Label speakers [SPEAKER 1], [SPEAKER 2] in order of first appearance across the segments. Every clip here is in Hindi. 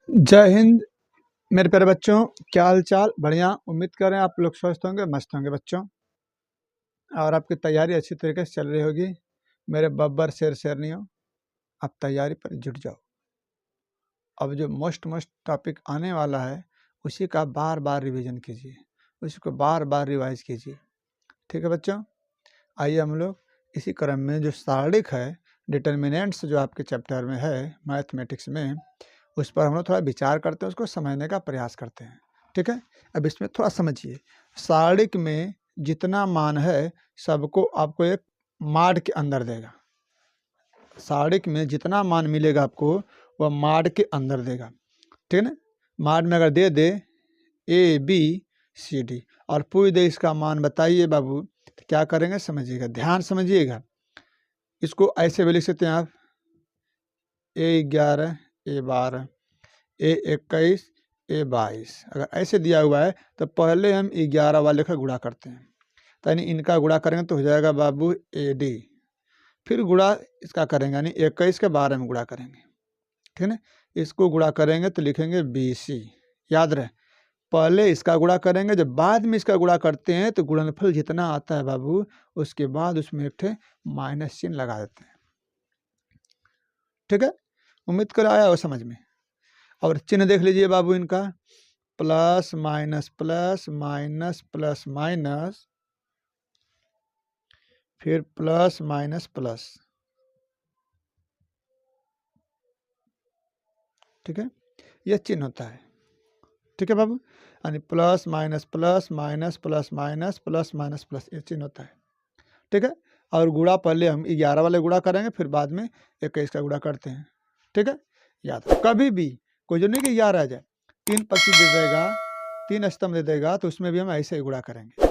[SPEAKER 1] जय हिंद मेरे प्यारे बच्चों, क्या हाल चाल? बढ़िया। उम्मीद करें आप लोग स्वस्थ होंगे, मस्त होंगे बच्चों, और आपकी तैयारी अच्छी तरीके से चल रही होगी। मेरे बब्बर शेरनियों, आप तैयारी पर जुट जाओ। अब जो मोस्ट टॉपिक आने वाला है उसी का बार बार रिवीजन कीजिए, उसी को बार बार रिवाइज कीजिए। ठीक है बच्चों, आइए हम लोग इसी क्रम में जो सारणिक है, डिटर्मिनेंट्स जो आपके चैप्टर में है मैथमेटिक्स में, उस पर हम लोग थोड़ा विचार करते हैं, उसको समझने का प्रयास करते हैं। ठीक है, अब इसमें थोड़ा समझिए। सारणिक में जितना मान है सबको आपको एक माड के अंदर देगा। सारणिक में जितना मान मिलेगा आपको वह माड के अंदर देगा। ठीक है ना? माड में अगर दे दे ए बी सी डी और पूछ दे इसका मान बताइए बाबू, तो क्या करेंगे समझिएगा, ध्यान समझिएगा। इसको ऐसे भी लिख सकते हैं आप, A11 A12 A21 A22। अगर ऐसे दिया हुआ है तो पहले हम 11 वाले का गुणा करते हैं, तो यानी इनका गुणा करेंगे तो हो जाएगा बाबू AD। फिर गुणा इसका करेंगे यानी 21 के 12 में गुणा करेंगे। ठीक है ना? इसको गुणा करेंगे तो लिखेंगे BC। याद रहे, पहले इसका गुणा करेंगे, जब बाद में इसका गुणा करते हैं तो गुणनफल जितना आता है बाबू उसके बाद उसमें एक ठे माइनस चिन्ह लगा देते हैं। ठीक है, उम्मीद कर आया हो समझ में। और चिन्ह देख लीजिए बाबू इनका, plus minus plus minus plus minus, फिर प्लस माइनस प्लस। ठीक है, यह चिन्ह होता है। ठीक है बाबू, यानी plus minus plus minus plus minus plus minus plus, ये चिन्ह होता है। ठीक है, और गुणा पहले हम 11 वाले गुणा करेंगे, फिर बाद में 21 का गुणा करते हैं। ठीक है, याद रखो कभी भी कोई जो नहीं कि 11 आ जाए, 3 पक्षी दे देगा, 3 स्तंभ दे देगा, तो उसमें भी हम ऐसे ही गुणा करेंगे।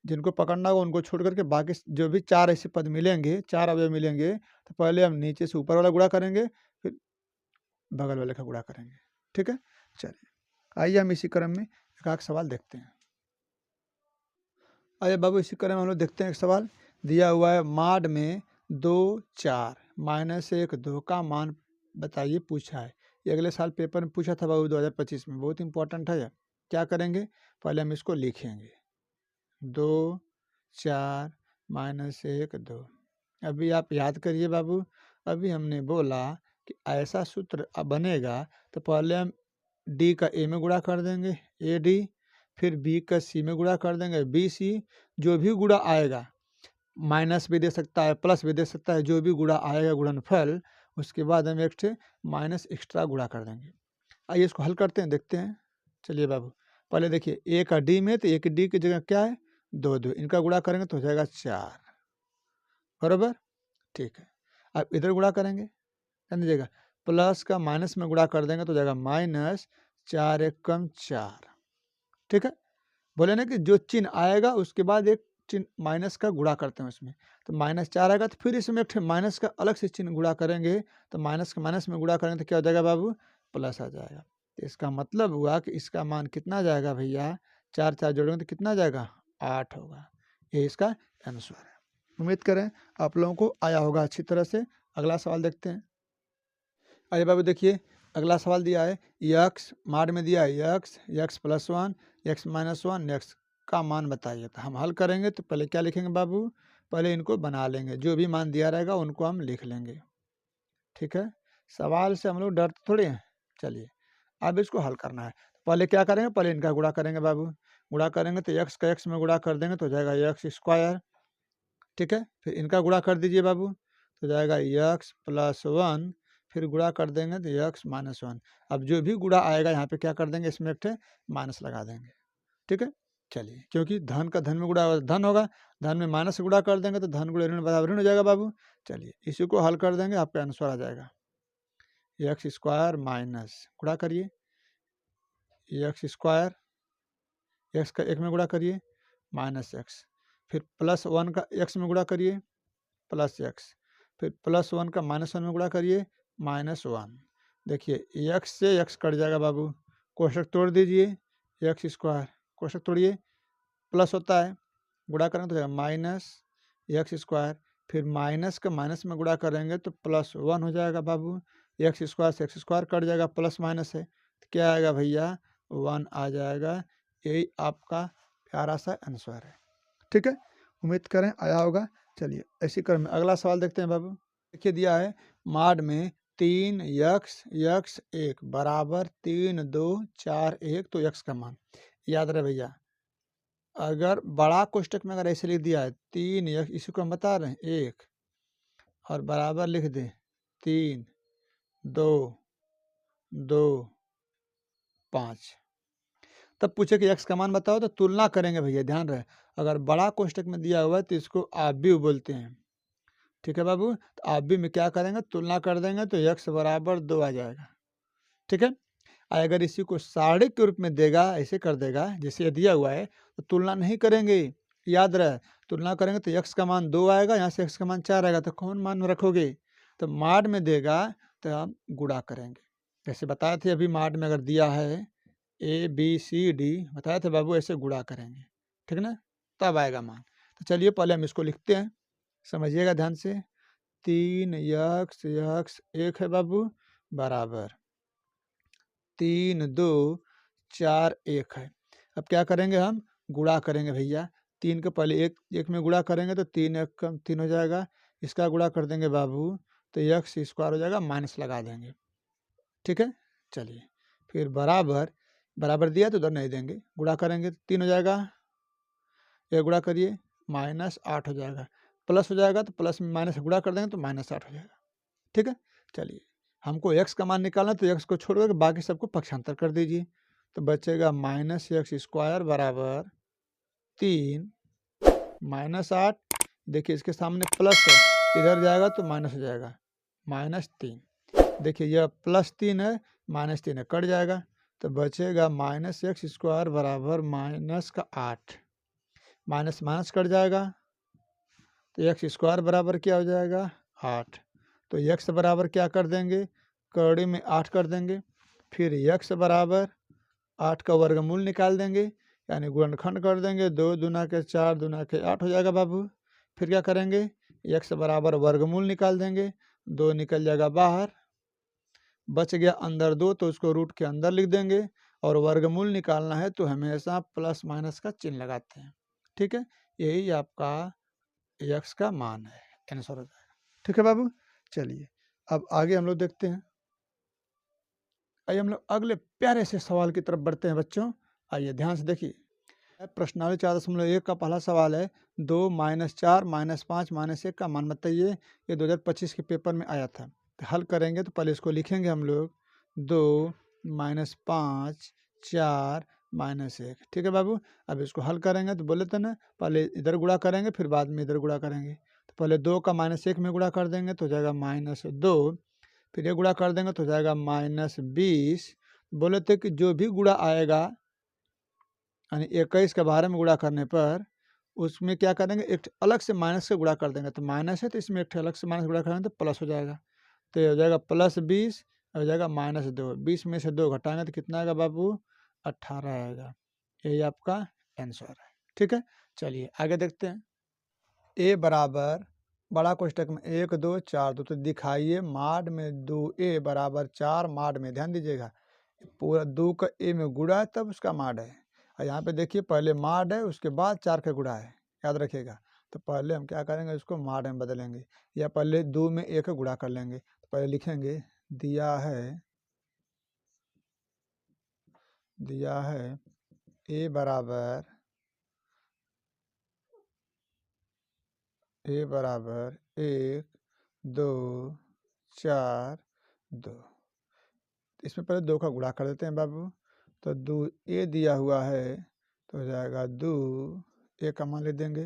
[SPEAKER 1] जिनको पकड़ना होगा उनको छोड़ करके बाकी जो भी 4 ऐसे पद मिलेंगे, 4 अवयव मिलेंगे, तो पहले हम नीचे से ऊपर वाला गुणा करेंगे, फिर बगल वाले का गुणा करेंगे। ठीक है, चलिए आइए हम इसी क्रम में एक आध सवाल देखते हैं। आइए बाबू, इसी क्रम में हम लोग देखते हैं। एक सवाल दिया हुआ है, माड में 2 4 -1 2 का मान बताइए, पूछा है। ये अगले साल पेपर में पूछा था बाबू 2025 में, बहुत इंपॉर्टेंट है। क्या करेंगे, पहले हम इसको लिखेंगे 2 4 -1 2। अभी आप याद करिए बाबू, अभी हमने बोला कि ऐसा सूत्र बनेगा तो पहले हम डी का ए में गुणा कर देंगे ए डी, फिर बी का सी में गुणा कर देंगे बी सी। जो भी गुणा आएगा, माइनस भी दे सकता है प्लस भी दे सकता है, जो भी गुणा आएगा गुणनफल, उसके बाद हम एक ठे माइनस एक्स्ट्रा गुणा कर देंगे। आइए इसको हल करते हैं, देखते हैं। चलिए बाबू, पहले देखिए ए का डी में, तो ए की डी की जगह क्या है 2 2, इनका गुणा करेंगे तो हो जाएगा 4। बराबर, ठीक है। अब इधर गुणा करेंगे, क्या दीजिएगा, प्लस का माइनस में गुणा कर देंगे तो हो जाएगा -4 1 कम 4। ठीक है, बोले ना कि जो चिन्ह आएगा उसके बाद एक चिन्ह माइनस का गुणा करते हैं उसमें, तो -4 आएगा तो फिर इसमें एक माइनस का अलग से चिन्ह गुणा करेंगे, तो माइनस का माइनस में गुणा करेंगे तो क्या हो जाएगा बाबू, प्लस आ जाएगा। तो इसका मतलब हुआ कि इसका मान कितना जाएगा भैया, 4 4 जोड़ेंगे तो कितना जाएगा 8 होगा। ये इसका आंसर है। उम्मीद करें आप लोगों को आया होगा अच्छी तरह से। अगला सवाल देखते हैं। आइए बाबू देखिए, अगला सवाल दिया है, यक्स माड में दिया है x x plus 1 x minus 1 x का मान बताइए। तो हम हल करेंगे तो पहले क्या लिखेंगे बाबू, पहले इनको बना लेंगे, जो भी मान दिया रहेगा उनको हम लिख लेंगे। ठीक है, सवाल से हम लोग डरते थोड़ी हैं। चलिए अब इसको हल करना है, पहले क्या करेंगे, पहले इनका गुणा करेंगे बाबू। गुणा करेंगे तो यक्स का यक्स में गुणा कर देंगे तो हो जाएगा यक्स स्क्वायर। ठीक है, फिर इनका गुणा कर दीजिए बाबू, तो जाएगा यक्स प्लस 1, फिर गुणा कर देंगे तो यक्स माइनस 1। अब जो भी गुणा आएगा यहाँ पे क्या कर देंगे, इसमें एक ठे माइनस लगा देंगे। ठीक है, चलिए क्योंकि धन का धन में गुणा धन होगा, धन में माइनस से गुणा कर देंगे तो धन गुणा ऋण बराबर ऋण हो जाएगा बाबू। चलिए इसी को हल कर देंगे, आपका आंसर आ जाएगा एक्स स्क्वायर माइनस, गुणा करिए एक्स स्क्वायर, एक्स का एक में गुणा करिए माइनस एक्स, फिर प्लस 1 का एक्स में गुणा करिए प्लस एक्स, फिर प्लस 1 का -1 में गुणा करिए -1। देखिए एक्स से एक्स कट जाएगा बाबू, कोष्टक तोड़ दीजिए, एक्स स्क्वायर कोष्टक तोड़िए, प्लस होता है, गुणा करेंगे तो जाएगा माइनस एक्स स्क्वायर, फिर माइनस का माइनस में गुणा करेंगे तो +1 हो जाएगा बाबू। एक्स स्क्वायर से एक्स स्क्वायर कट जाएगा, प्लस माइनस है, तो क्या आएगा भैया 1 आ जाएगा। यही आपका प्यारा सा आंसर है। ठीक है, उम्मीद करें आया होगा। चलिए ऐसी क्रम में अगला सवाल देखते हैं बाबू। देखिए दिया है माड में 3 यक्स यक्स 1 बराबर 3 2 4 1, तो यक्स का मान याद रहे भैया। अगर बड़ा कोष्टक में अगर ऐसे लिख दिया है 3 यक्स, इसी को हम बता रहे हैं 1 और बराबर लिख दें 3 2 2 5, तब पूछे कि यक्स का मान बताओ, तो तुलना करेंगे भैया, ध्यान रहे। अगर बड़ा कोष्टक में दिया हुआ है तो इसको आप भी बोलते हैं। ठीक है बाबू, तो आप भी में क्या करेंगे, तुलना कर देंगे तो यक्स बराबर 2 आ जाएगा। ठीक है, अगर इसी को सारणी के रूप में देगा, ऐसे कर देगा जैसे ये दिया हुआ है, तो तुलना नहीं करेंगे, याद रहे। तुलना करेंगे तो यक्स का मान 2 आएगा, यहाँ से यक्स का मान 4 आएगा, तो कौन मान रखोगे, तो माड में देगा तो हम गुणा करेंगे। जैसे बताए थे अभी, माड में अगर दिया है ABCD बताए थे बाबू, ऐसे गुणा करेंगे। ठीक ना, तब आएगा मान। तो चलिए पहले हम इसको लिखते हैं, समझिएगा ध्यान से। 3 यक्स यक्स 1 है बाबू बराबर 3 2 4 1 है। अब क्या करेंगे, हम गुणा करेंगे भैया। 3 के पहले एक एक में गुणा करेंगे तो 3 1 कम 3 हो जाएगा। इसका गुणा कर देंगे बाबू तो यक्स स्क्वायर हो जाएगा, माइनस लगा देंगे। ठीक है, चलिए फिर बराबर बराबर दिया तो उधर नहीं देंगे, गुणा करेंगे तो 3 हो जाएगा, ये गुणा करिए -8 हो जाएगा। प्लस हो जाएगा तो प्लस में माइनस गुणा कर देंगे तो -8 हो जाएगा। ठीक है, चलिए हमको x का मान निकालना, तो x को छोड़ कर बाकी सबको पक्षांतर कर दीजिए, तो बचेगा -x² बराबर 3 -8। देखिए इसके सामने प्लस है, इधर जाएगा तो माइनस हो जाएगा, -3। देखिए यह +3 है, -3 है, कट जाएगा, तो बचेगा -x² बराबर -8। माइनस माइनस कट जाएगा तो x² बराबर क्या हो जाएगा 8। तो x बराबर क्या कर देंगे, कड़ी में 8 कर देंगे। फिर x बराबर 8 का वर्गमूल निकाल देंगे, यानी गुणनखंड कर देंगे। 2 दूना के 4 दूना के 8 हो जाएगा बाबू। फिर क्या करेंगे, x बराबर वर्गमूल निकाल देंगे, 2 निकल जाएगा बाहर, बच गया अंदर 2, तो उसको रूट के अंदर लिख देंगे। और वर्गमूल निकालना है तो हमेशा प्लस माइनस का चिन्ह लगाते हैं। ठीक है, यही आपका यक्स का मान है, आंसर हो जाएगा। ठीक है बाबू, चलिए अब आगे हम लोग देखते हैं। आइए हम लोग अगले प्यारे से सवाल की तरफ बढ़ते हैं बच्चों। आइए ध्यान से देखिए, प्रश्नावली 4.1 का पहला सवाल है, 2 -4 -5 -1 का मान बताइए। ये 2025 के पेपर में आया था। तो हल करेंगे तो पहले इसको लिखेंगे हम लोग 2 -5 4 -1। ठीक है बाबू, अब इसको हल करेंगे तो बोले थे ना, पहले इधर गुणा करेंगे फिर बाद में इधर गुणा करेंगे। तो पहले 2 का -1 में गुणा कर देंगे तो हो जाएगा -2। फिर ये गुणा कर देंगे तो हो जाएगा -20। बोले थे कि जो भी गुणा आएगा, यानी 21 के बारे में गुणा करने पर उसमें क्या करेंगे, एक अलग से माइनस से गुणा कर देंगे। तो माइनस है तो इसमें एक अलग से माइनस गुणा करेंगे तो प्लस हो जाएगा। तो ये हो जाएगा +20, हो जाएगा -2। 20 में से 2 घटाएंगे तो कितना आएगा बाबू, 18 आएगा। यही आपका आंसर है। ठीक है, चलिए आगे देखते हैं। ए बराबर बड़ा कोष्टक में 1 2 4 2, तो दिखाइए माड में 2a बराबर 4 माड में, ध्यान दीजिएगा पूरा 2 का a में गुणा है तब उसका माड है। और यहाँ पे देखिए पहले माड है उसके बाद 4 का गुणा है, याद रखिएगा। तो पहले हम क्या करेंगे, इसको माड में बदलेंगे, या पहले 2 में 1 का गुणा कर लेंगे। तो पहले लिखेंगे दिया है a बराबर 1 2 4 2। इसमें पहले 2 का गुणा कर देते हैं बाबू। तो 2 ए दिया हुआ है तो हो जाएगा 2, ए का मान लिख देंगे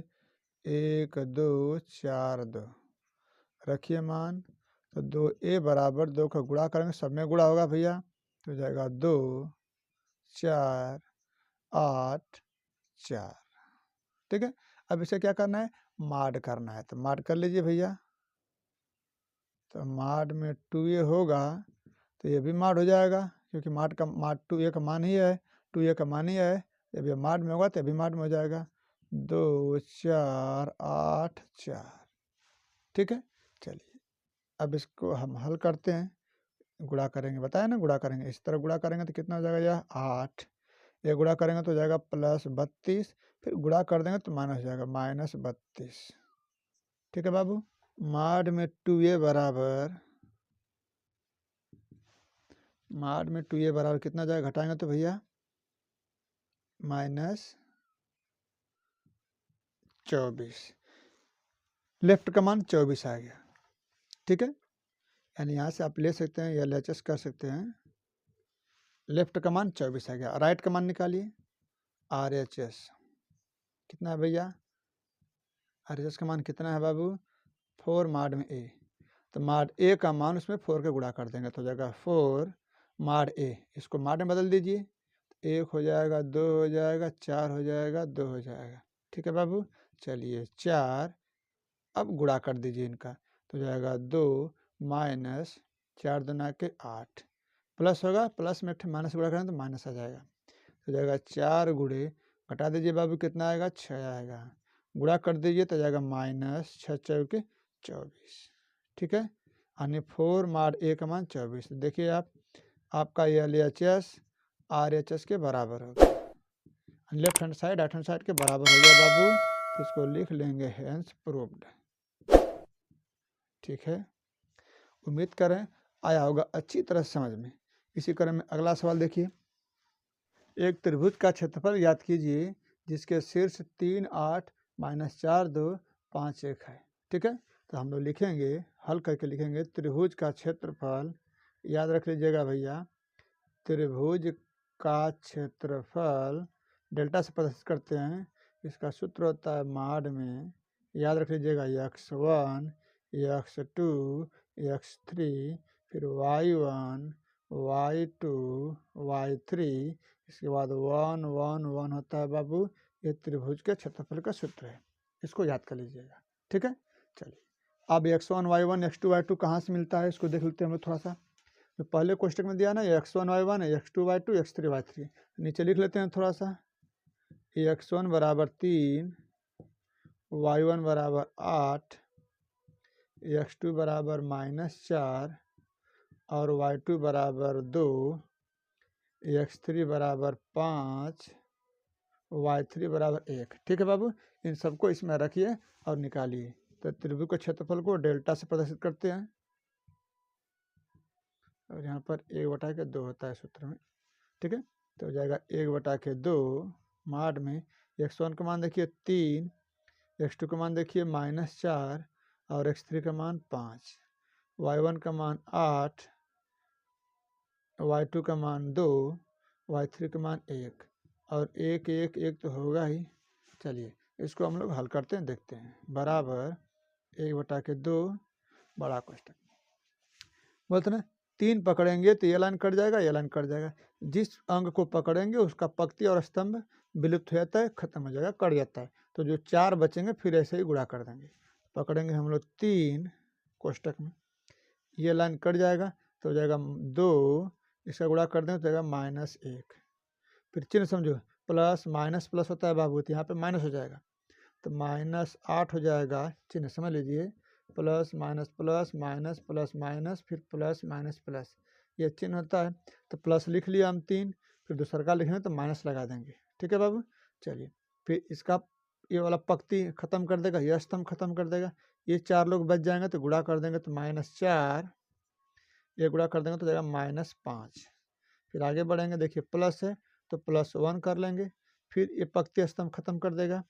[SPEAKER 1] 1 2 4 2, रखिए मान। तो 2a बराबर 2 का गुणा करेंगे, सब में गुणा होगा भैया, तो हो जाएगा 2 4 8 4। ठीक है, अब इसे क्या करना है, माड करना है। तो माड कर लीजिए भैया। तो माड में 2a होगा तो ये भी माड हो जाएगा, क्योंकि माड 2a का मान ही है, 2a का मान ही है। जब ये माड में होगा तभी माड में हो जाएगा। 2 4 8 4। ठीक है, चलिए अब इसको हम हल करते हैं। गुणा करेंगे, बताया ना गुणा करेंगे, इस तरह गुणा करेंगे तो कितना हो जाएगा यह 8, ये गुणा करेंगे तो हो जाएगा +32, फिर गुणा कर देंगे तो माइनस हो जाएगा -32। ठीक है बाबू। माड में 2a बराबर, माड में 2a बराबर कितना जाएगा, घटाएंगे तो भैया -24, लेफ्ट का मान 24 आ गया। ठीक है, यानी यहाँ से आप ले सकते हैं या LHS कर सकते हैं, लेफ्ट का मान 24 आ गया। राइट का मान निकालिए, RHS कितना है भैया, RHS का मान कितना है बाबू, 4 माड में a, तो माड a का मान उसमें 4 के गुणा कर देंगे तो हो जाएगा 4 माड a, इसको माड में बदल दीजिए, 1 हो जाएगा, 2 हो जाएगा, 4 हो जाएगा, 2 हो जाएगा। ठीक है बाबू, चलिए 4, अब गुणा कर दीजिए इनका तो हो जाएगा 2 माइनस 4 दूना के 8, प्लस होगा, प्लस में माइनस गुणा करें तो माइनस आ जाएगा, तो जाएगा 4 गुणे, घटा दीजिए बाबू कितना आएगा, 6 आएगा, गुणा कर दीजिए तो जाएगा -6 चौके 24। ठीक है, यानी 4 माड a का मान 24। देखिए आप, आपका LHS RHS के बराबर होगा, left hand side right hand side के बराबर हो गया बाबू, तो इसको लिख लेंगे हेंस प्रूव्ड। ठीक है, उम्मीद करें आया होगा अच्छी तरह समझ में। इसी क्रम में अगला सवाल देखिए, एक त्रिभुज का क्षेत्रफल याद कीजिए जिसके शीर्ष 3 8 -4 2 5 1 है। ठीक है, तो हम लोग लिखेंगे, हल करके लिखेंगे, त्रिभुज का क्षेत्रफल, याद रख लीजिएगा भैया, त्रिभुज का क्षेत्रफल डेल्टा से प्रदर्शित करते हैं, इसका सूत्र होता है माड में, याद रख लीजिएगा x1 x2 x3, फिर y1 y2 y3, इसके बाद 1 1 1 होता है बाबू, ये त्रिभुज के क्षेत्रफल का सूत्र है, इसको याद कर लीजिएगा। ठीक है, चलिए अब x1 y1 x2 y2 कहाँ से मिलता है, इसको देख लेते हैं हम लोग थोड़ा सा। तो पहले क्वेश्चन में दिया ना x1 y1 x2 y2 x3 y3, नीचे लिख लेते हैं थोड़ा सा, x1 बराबर 3, y1 बराबर 8, x2 बराबर -4 और y2 बराबर 2, x3 बराबर 5, y3 बराबर 1। ठीक है बाबू, इन सबको इसमें रखिए और निकालिए। तो त्रिभुज के क्षेत्रफल को डेल्टा से प्रदर्शित करते हैं, और यहाँ पर 1/2 होता है सूत्र में। ठीक है, तो हो जाएगा 1/2 माड में, x1 का मान देखिए 3, x2 का मान देखिए -4 और x3 का मान 5, y1 का मान 8, y2 का मान 2, y3 का मान 1, और 1 1 1 तो होगा ही। चलिए इसको हम लोग हल करते हैं, देखते हैं, बराबर 1/2 बड़ा कोष्टक, बोलते ना 3 पकड़ेंगे तो ये लाइन कट जाएगा, ये लाइन कट जाएगा, जिस अंक को पकड़ेंगे उसका पंक्ति और स्तंभ विलुप्त हो जाता है, खत्म हो जाएगा, कट जाता है, तो जो 4 बचेंगे फिर ऐसे ही गुणा कर देंगे। पकड़ेंगे हम लोग 3 कोष्टक में, ये लाइन कट जाएगा तो हो जाएगा 2, इसका गुणा कर देंगे तो जाएगा -1, फिर चिन्ह समझो, प्लस माइनस प्लस होता है बाबू, तो यहाँ पे माइनस हो जाएगा, तो -8 हो जाएगा, चिन्ह समझ लीजिए, plus minus plus minus plus minus फिर प्लस माइनस प्लस, ये चिन्ह होता है, तो प्लस लिख लिया हम 3, फिर दूसरा का लिखेंगे तो माइनस लगा देंगे। ठीक है बाबू, चलिए फिर इसका ये वाला पंक्ति खत्म कर देगा, यह स्तंभ खत्म कर देगा, ये 4 लोग बच जाएंगे तो गुणा कर देंगे तो -4, ये गुणा कर देंगे तो जाएगा -5, फिर आगे बढ़ेंगे, देखिए प्लस है तो +1 कर लेंगे, फिर ये पंक्ति स्तंभ खत्म कर देगा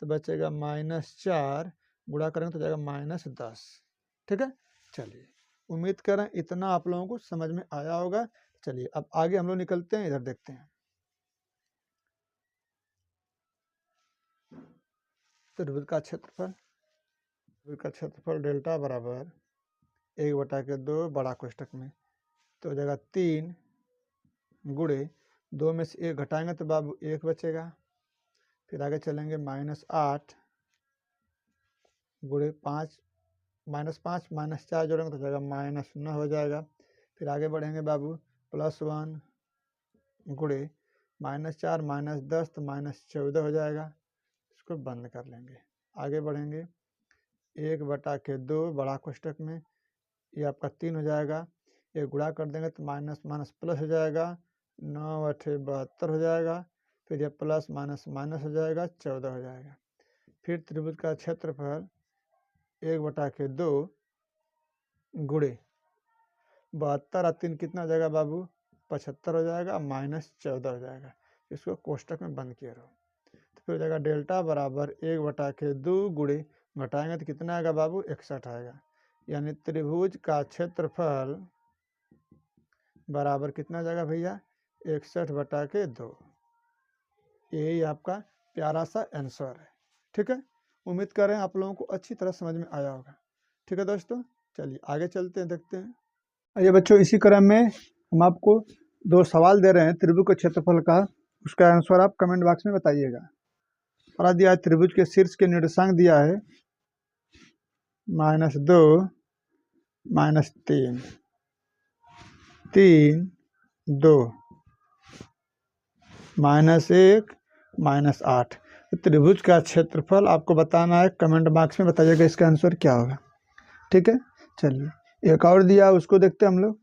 [SPEAKER 1] तो बचेगा -4, गुणा करेंगे तो जाएगा -10। ठीक है, चलिए उम्मीद करें इतना आप लोगों को समझ में आया होगा। चलिए अब आगे हम लोग निकलते हैं, इधर देखते हैं, त्रिभुज का क्षेत्रफल, त्रिभुज का क्षेत्रफल डेल्टा बराबर 1/2 बड़ा कोष्टक में, तो हो जाएगा 3 गुणे 2 में से 1 घटाएंगे तो बाबू 1 बचेगा, फिर आगे चलेंगे -8 गुणे 5 -5 -4 जोड़ेंगे तो जाएगा -9 हो जाएगा, फिर आगे बढ़ेंगे बाबू +1 गुणे -4 -10 तो -14 हो जाएगा, इसको बंद कर लेंगे। आगे बढ़ेंगे 1/2 बड़ा कोष्टक में, ये आपका 3 हो जाएगा, ये गुणा कर देंगे तो माइनस माइनस प्लस हो जाएगा, 9×8 = 72 हो जाएगा। फिर ये प्लस माइनस माइनस हो जाएगा, 14 हो जाएगा। फिर त्रिभुज का क्षेत्रफल 1/2 गुणे 72 और 3 कितना हो जाएगा बाबू, 75 हो जाएगा, -14 हो जाएगा। इसको कोष्टक में बंद किया रहो। तो फिर हो जाएगा डेल्टा बराबर 1/2 गुणे, घटाएंगे तो कितना आएगा बाबू, 61 आएगा। यानी त्रिभुज का क्षेत्रफल बराबर कितना जाएगा भैया, 61/2। यही आपका प्यारा सा आंसर है। ठीक है, उम्मीद कर रहे हैं आप लोगों को अच्छी तरह समझ में आया होगा। ठीक है दोस्तों, चलिए आगे चलते हैं, देखते हैं। ये बच्चों, इसी क्रम में हम आपको 2 सवाल दे रहे हैं त्रिभुज के क्षेत्रफल का, उसका आंसर आप कमेंट बॉक्स में बताइएगा। और दिया है त्रिभुज के शीर्ष के निर्देशांक दिया है -2 -3 3 2 -1 -8। तो त्रिभुज का क्षेत्रफल आपको बताना है, कमेंट बॉक्स में बताइएगा इसका आंसर क्या होगा। ठीक है, चलिए एक और दिया, उसको देखते हैं हम लोग।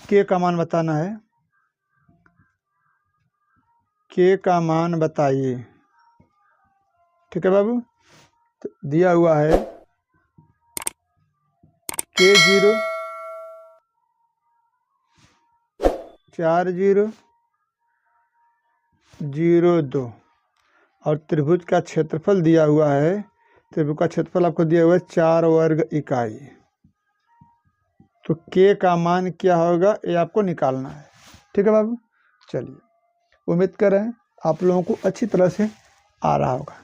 [SPEAKER 1] के का मान बताना है, के का मान बताइए। ठीक है बाबू, तो दिया हुआ है K0 4 0 0 2 और त्रिभुज का क्षेत्रफल दिया हुआ है, त्रिभुज का क्षेत्रफल आपको दिया हुआ है 4 वर्ग इकाई। तो के का मान क्या होगा ये आपको निकालना है। ठीक है बाबू, चलिए उम्मीद कर रहे हैं आप लोगों को अच्छी तरह से आ रहा होगा।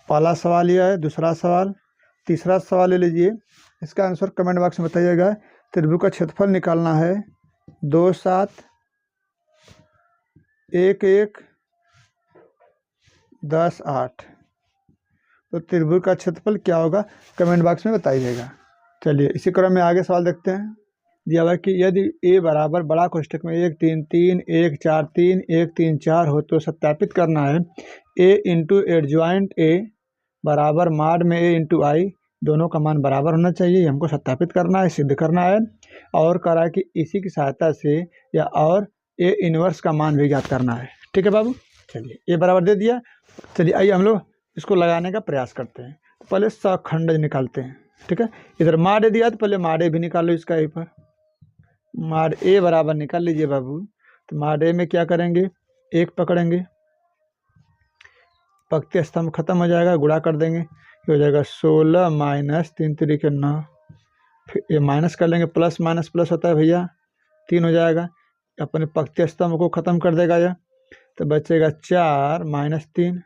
[SPEAKER 1] पहला सवाल यह है, दूसरा सवाल, तीसरा सवाल ले लीजिए। इसका आंसर कमेंट बॉक्स में बताइएगा। त्रिभुज का क्षेत्रफल निकालना है 2 7 1 1 10 8। तो त्रिभुज का क्षेत्रफल क्या होगा कमेंट बॉक्स में बताइएगा। चलिए इसी क्रम में आगे सवाल देखते हैं। दिया हुआ है कि यदि a बराबर बड़ा कोष्ठक में 1 3 3 1 4 3 1 3 4 हो तो सत्यापित करना है a इंटू एडजॉइंट a बराबर माड में a इंटू आई, दोनों का मान बराबर होना चाहिए। हमको सत्यापित करना है, सिद्ध करना है। और कह रहा है कि इसी की सहायता से या और a इनवर्स का मान भी ज्ञात करना है। ठीक है बाबू, चलिए a बराबर दे दिया। चलिए आइए हम लोग इसको लगाने का प्रयास करते हैं। तो पहले सखंडज निकालते हैं। ठीक है, इधर माड दिया तो पहले माड ए भी निकालो इसका यहीं पर। माड ए बराबर निकाल लीजिए बाबू। तो माड ए में क्या करेंगे, 1 पकड़ेंगे, पंक्ति स्तंभ खत्म हो जाएगा, गुणा कर देंगे, ये हो जाएगा 16 - 3 3 के 9। फिर ये माइनस कर लेंगे, प्लस माइनस प्लस होता है भैया, 3 हो जाएगा। अपने पंक्ति स्तंभ को खत्म कर देगा यह, तो बचेगा 4 - 3,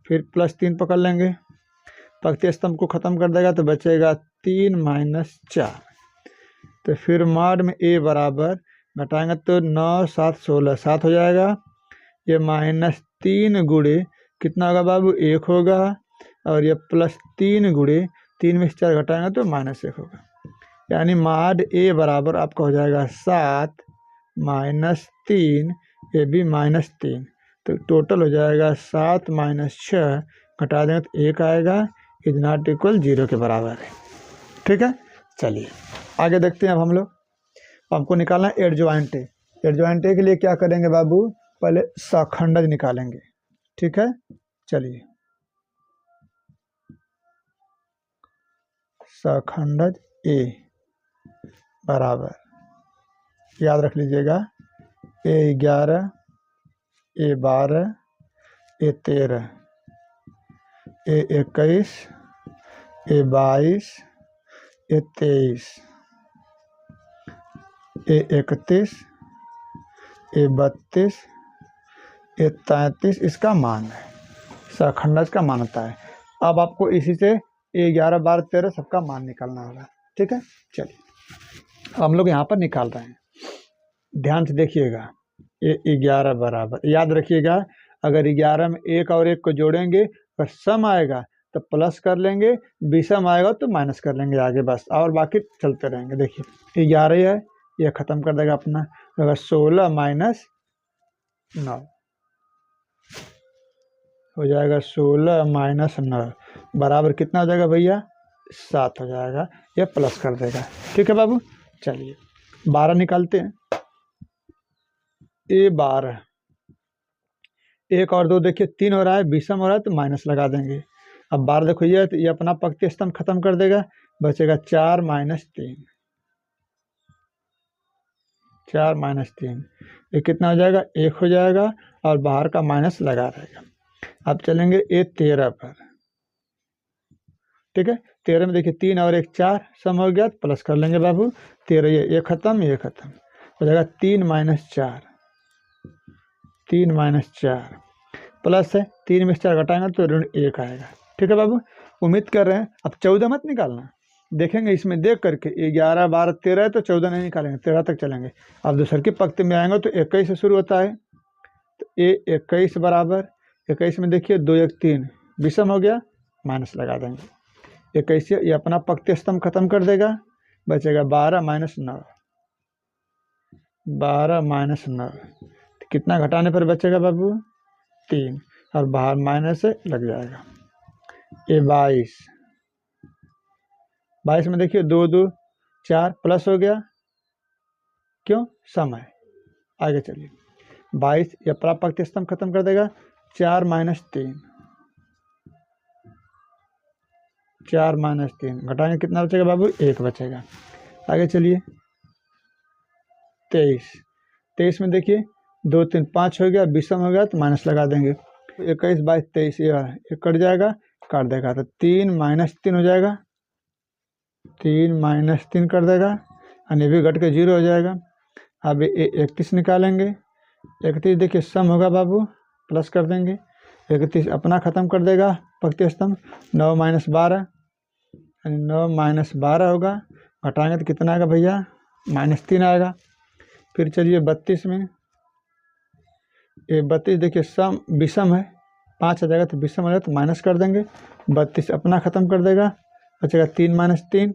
[SPEAKER 1] फिर +3 पकड़ लेंगे, पंक्ति स्तंभ को खत्म कर देगा तो बचेगा 3 - 4। तो फिर माड में ए बराबर घटाएंगे तो 9 7 16 7 हो जाएगा। ये -3 गुणे कितना होगा बाबू, 1 होगा। और ये +3 गुणे 3 में से 4 घटाएंगे तो -1 होगा। यानी माड ए बराबर आपका हो जाएगा 7 - 3, ये भी -3। तो टोटल हो जाएगा 7 - 6, घटा देंगे तो 1 आएगा। इज नॉट इक्वल 0 के बराबर है। ठीक है, चलिए आगे देखते हैं। अब हम लोग हमको निकालना है एडजॉइंट ए। एडजॉइंट ए के लिए क्या करेंगे बाबू, पहले सखंडज निकालेंगे। ठीक है, चलिए सखंडज ए बराबर, याद रख लीजिएगा, A11 A12 A13 A21 A22 A23 A31 A32 A33 इसका मान है, सखंडज का मान होता है। अब आपको इसी से A11 12 13 सबका मान निकालना होगा। ठीक है, चलिए हम लोग यहाँ पर निकाल रहे हैं, ध्यान से देखिएगा। A11 बराबर, याद रखिएगा, अगर 11 में 1 और 1 को जोड़ेंगे अगर सम आएगा तो प्लस कर लेंगे, विषम आएगा तो माइनस कर लेंगे आगे, बस, और बाकी चलते रहेंगे। देखिए 11 है, ये ख़त्म कर देगा अपना, अगर 16 - 9 हो जाएगा, 16 - 9 बराबर कितना हो जाएगा भैया, 7 हो जाएगा, ये प्लस कर देगा। ठीक है बाबू, चलिए 12 निकालते हैं। ए 12, 1 और 2 देखिए 3 हो रहा है, विषम हो रहा है तो माइनस लगा देंगे। अब 12 देखो ये है तो ये अपना पंक्ति स्तंभ खत्म कर देगा, बचेगा 4 - 3, 4 - 3, ये कितना हो जाएगा 1 हो जाएगा और बाहर का माइनस लगा रहेगा। अब चलेंगे ए 13 पर। ठीक है, 13 में देखिए 3 और 1 4 सम हो गया तो प्लस कर लेंगे बाबू। 13 ये खत्म, ये खत्म हो जाएगा 3 - 4, 3 - 4 प्लस है, 3 में से 4 घटाएंगे तो ऋण 1 आएगा। ठीक है बाबू, उम्मीद कर रहे हैं। अब 14 मत निकालना, देखेंगे इसमें देख करके 11 12 13 है तो 14 नहीं निकालेंगे, 13 तक चलेंगे। अब दूसर की पंक्ति में आएंगे तो 21 से शुरू होता है, तो ए 21 बराबर 21 में देखिए 2 1 3 विषम हो गया, माइनस लगा देंगे। 21 ये अपना पंक्ति स्तंभ खत्म कर देगा, बचेगा 12 - 9, 12 - 9 कितना घटाने पर बचेगा बाबू 3 और बाहर माइनस से लग जाएगा। ये 22, 22 में देखिए 2 2 4 प्लस हो गया, क्यों सम है। आगे चलिए 22 ये अपना पंक्ति स्तंभ खत्म कर देगा, 4 - 3, 4 - 3 घटाएंगे कितना बचेगा बाबू 1 बचेगा। आगे चलिए 23, 23 में देखिए 2 3 5 हो गया, विषम हो गया तो माइनस लगा देंगे। 21 22 23 ये कट जाएगा, काट देगा तो 3 - 3 हो जाएगा, 3 - 3 कर देगा और ये भी घट के 0 हो जाएगा। अब ये 31 निकालेंगे, 31 देखिए सम होगा बाबू, प्लस कर देंगे। 31 अपना ख़त्म कर देगा पंक्ति स्तंभ, 9 - 12 यानी 9 - 12 होगा, घटाएंगे तो कितना आएगा भैया -3 आएगा। फिर चलिए 32 में, ये 32 देखिए सम विषम है, 5 आ जाएगा तो विषम हो जाएगा तो माइनस कर देंगे। 32 अपना ख़त्म कर देगा, बचेगा 3 - 3,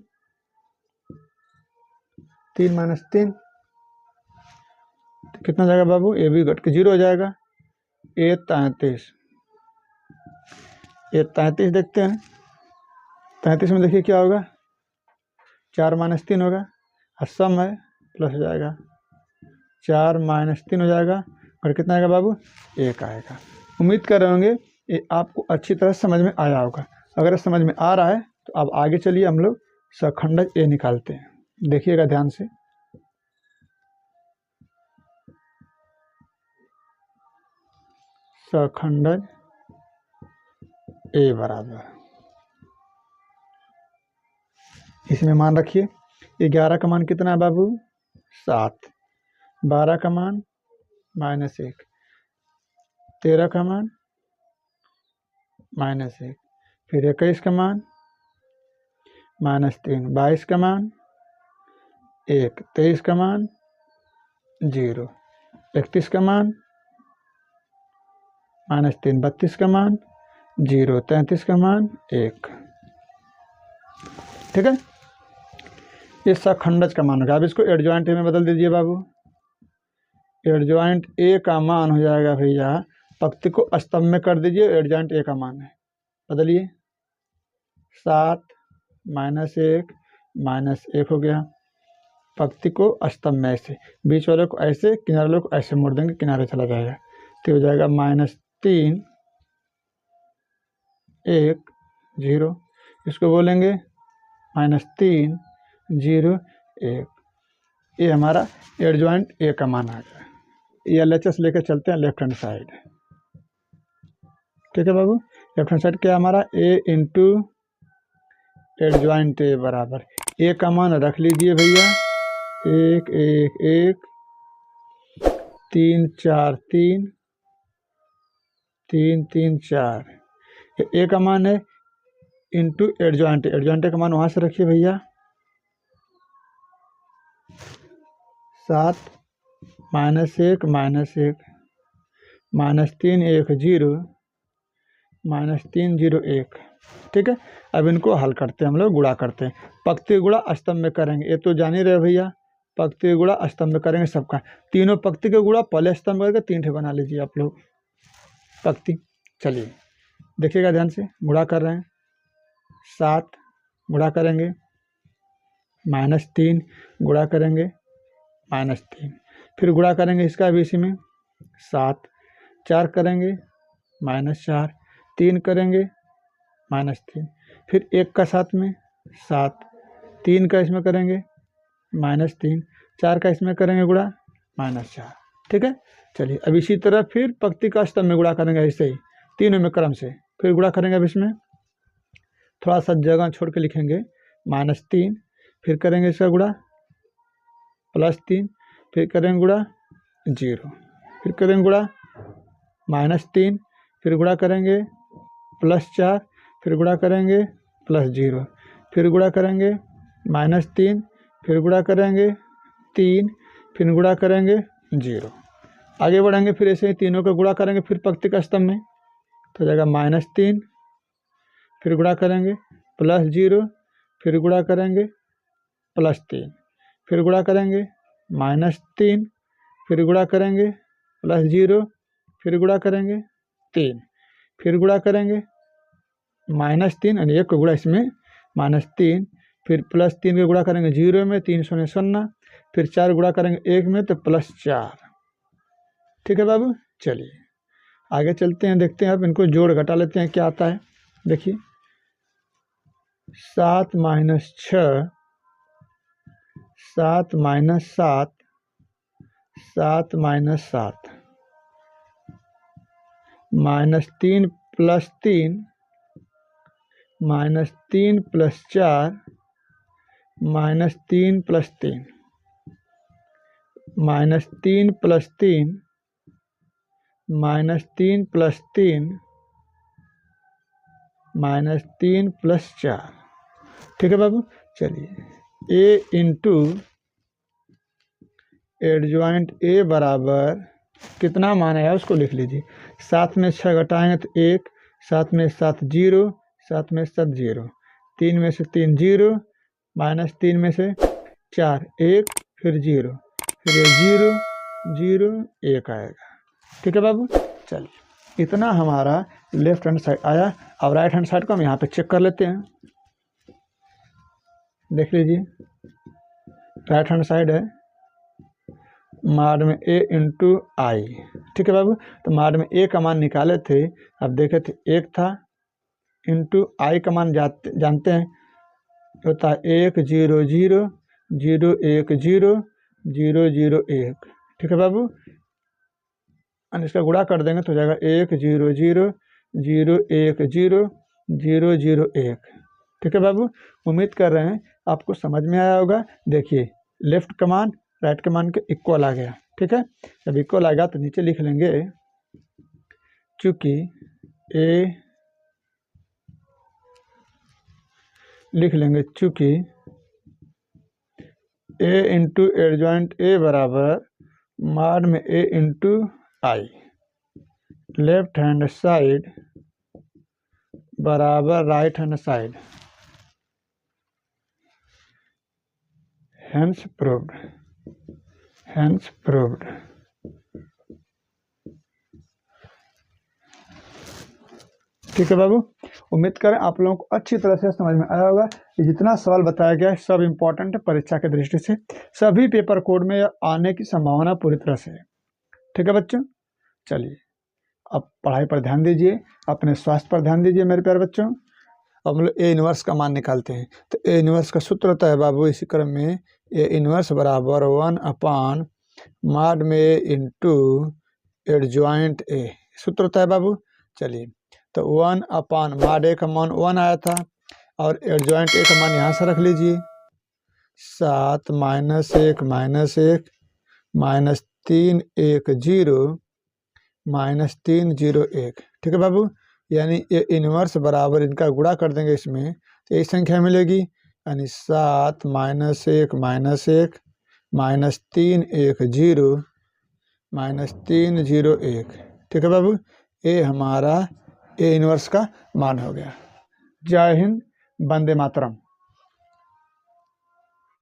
[SPEAKER 1] 3 - 3 तो कितना जाएगा बाबू, ये भी घट के 0 हो जाएगा। ये 33, ये 33 देखते हैं। 33 में देखिए क्या होगा, 4 - 3 होगा और सम है प्लस हो जाएगा, 4 - 3 हो जाएगा और कितना आएगा बाबू 1 आएगा। उम्मीद कर रहे होंगे ये आपको अच्छी तरह समझ में आया होगा। अगर समझ में आ रहा है तो अब आगे चलिए हम लोग सखंडज ए निकालते हैं, देखिएगा ध्यान से। सखंडज ए बराबर, इसमें मान रखिए 11 का मान कितना है बाबू 7, 12 का मान -1, 13 का मान -1, फिर 21 का मान -3, 22 का मान 1, 23 का मान 0, 31 का मान -3, 32 का मान 0, 33 का मान 1। ठीक है, ये सखंडज का मान होगा। अब इसको एडजॉइंट ए में बदल दीजिए बाबू। एडजॉइंट ए का मान हो जाएगा भैया, पंक्ति को स्तंभ में कर दीजिए, एडजॉइंट ए का मान है, बदलिए 7 -1 -1 हो गया। पंक्ति को स्तंभ में ऐसे, बीच वाले को ऐसे, किनारे वाले को ऐसे मोड़ देंगे, किनारे चला जाएगा तो हो जाएगा -3 1 0, इसको बोलेंगे -3 0 1। ये हमारा एडजॉइंट ए का मान आ गया। ये LHS लेकर चलते हैं लेफ्ट हैंड साइड। ठीक है बाबू, लेफ्ट हैंड साइड क्या हमारा ए इंटू एडजॉइंट ए बराबर, ए का मान रख लीजिए भैया 1 1 1 3 4 3 3 3 4, ए का मान है इंटू एडजॉइंट, एडजॉइंट का मान वहाँ से रखिए भैया 7 -1 -1 -3 1 0 -3 0 1। ठीक है, अब इनको हल करते हैं, हम लोग गुणा करते हैं। पंक्ति गुणा स्तंभ में करेंगे, ये तो जान ही रहे भैया, पंक्ति गुणा स्तंभ में करेंगे सबका। तीनों पंक्ति के गुणा पहले स्तंभ करके 3 ठे बना लीजिए आप लोग पंक्ति। चलिए देखिएगा ध्यान से, गुणा कर रहे हैं 7 गुणा करेंगे -3, गुणा करेंगे -3, फिर गुणा करेंगे इसका भी इसी में 7, 4 करेंगे -4, 3 करेंगे -3, फिर 1 का साथ में 7, 3 का इसमें करेंगे -3, 4 का इसमें करेंगे गुणा -4। ठीक है, चलिए अब इसी तरह फिर पंक्ति का स्तंभ में गुणा करेंगे ऐसे ही तीनों में क्रम से, फिर गुणा करेंगे। अब इसमें थोड़ा सा जगह छोड़ के लिखेंगे -3, फिर करेंगे इसका गुणा +3, फिर करेंगे गुणा 0, फिर करेंगे गुणा -3, फिर गुणा करेंगे +4, फिर गुणा करेंगे +0, फिर गुणा करेंगे -3, फिर गुणा करेंगे 3, फिर गुणा करेंगे 0। आगे बढ़ेंगे, फिर ऐसे ही तीनों का गुणा करेंगे, फिर पंक्ति का स्तंभ में तो जाएगा -3, फिर गुणा करेंगे +0, फिर गुणा करेंगे +3, फिर गुणा करेंगे -3, फिर गुणा करेंगे +0, फिर गुणा करेंगे 3, फिर गुणा करेंगे -3 यानी 1 का गुणा इसमें -3, फिर +3 का गुणा करेंगे 0 में, 3 शून्य 0, फिर 4 गुणा करेंगे 1 में तो +4। ठीक है बाबू, चलिए आगे चलते हैं, देखते हैं अब इनको जोड़ घटा लेते हैं क्या आता है। देखिए 7 - 6, 7 - 7, 7 - 7, -3 + 3, -3 + 4, -3 + 3, -3 + 3, -3 + 3, -3 + 4। ठीक है बाबू, चलिए a इंटू एडजॉइंट a बराबर कितना मान है उसको लिख लीजिए। 7 में 6 घटाएंगे तो 1, 7 में 7 0, 7 में 7 0, 3 में से 3 0, -3 में से 4 1, फिर 0, फिर ये 0 0 1 आएगा। ठीक है बाबू, चलिए इतना हमारा लेफ्ट हैंड साइड आया। अब राइट हैंड साइड को हम यहाँ पे चेक कर लेते हैं। देख लीजिए राइट हैंड साइड है माड में a इंटू आई। ठीक है बाबू, तो माड में a का मान निकाले थे, अब देखे थे 1 था, इंटू आई का मान जानते हैं होता है 1 0 0 0 1 0 0 0 1। ठीक है बाबू, इसका गुणा कर देंगे तो हो जाएगा 1 0 0 0 1 0 0 0 1। ठीक है बाबू, उम्मीद कर रहे हैं आपको समझ में आया होगा। देखिए लेफ्ट कमान राइट कमान के इक्वल आ गया। ठीक है, जब इक्वल आएगा तो नीचे लिख लेंगे चूँकि a लिख लेंगे चूँकि a इंटू एडजॉइंट a बराबर माड में a into I, left hand side बराबर right hand side, hence proved, hence proved. ठीक है बाबू, उम्मीद करें आप लोगों को अच्छी तरह से समझ में आया होगा। ये जितना सवाल बताया गया है सब इम्पोर्टेंट है परीक्षा की दृष्टि से, सभी पेपर कोड में आने की संभावना पूरी तरह से है। ठीक है बच्चों, चलिए अब पढ़ाई पर ध्यान दीजिए, अपने स्वास्थ्य पर ध्यान दीजिए मेरे प्यारे बच्चों। अब हम लोग ए इनवर्स का मान निकालते हैं। तो ए इनवर्स का सूत्र होता है बाबू इसी क्रम में ए इनवर्स बराबर 1 माड में ए इंटू एडजॉइंट ए, सूत्र होता है बाबू। चलिए तो 1 माड ए का मान 1 आया था और एडजॉइंट ए का मान यहाँ से रख लीजिए 7 -1 -1 -3 1 0 -3 0 1। ठीक है बाबू, यानी ये इनवर्स बराबर इनका गुणा कर देंगे इसमें तो यही संख्या मिलेगी, यानी 7 -1 -1 -3 1 0 -3 0 1। ठीक है बाबू, ये हमारा ए इनवर्स का मान हो गया। जय हिंद, वंदे मातरम।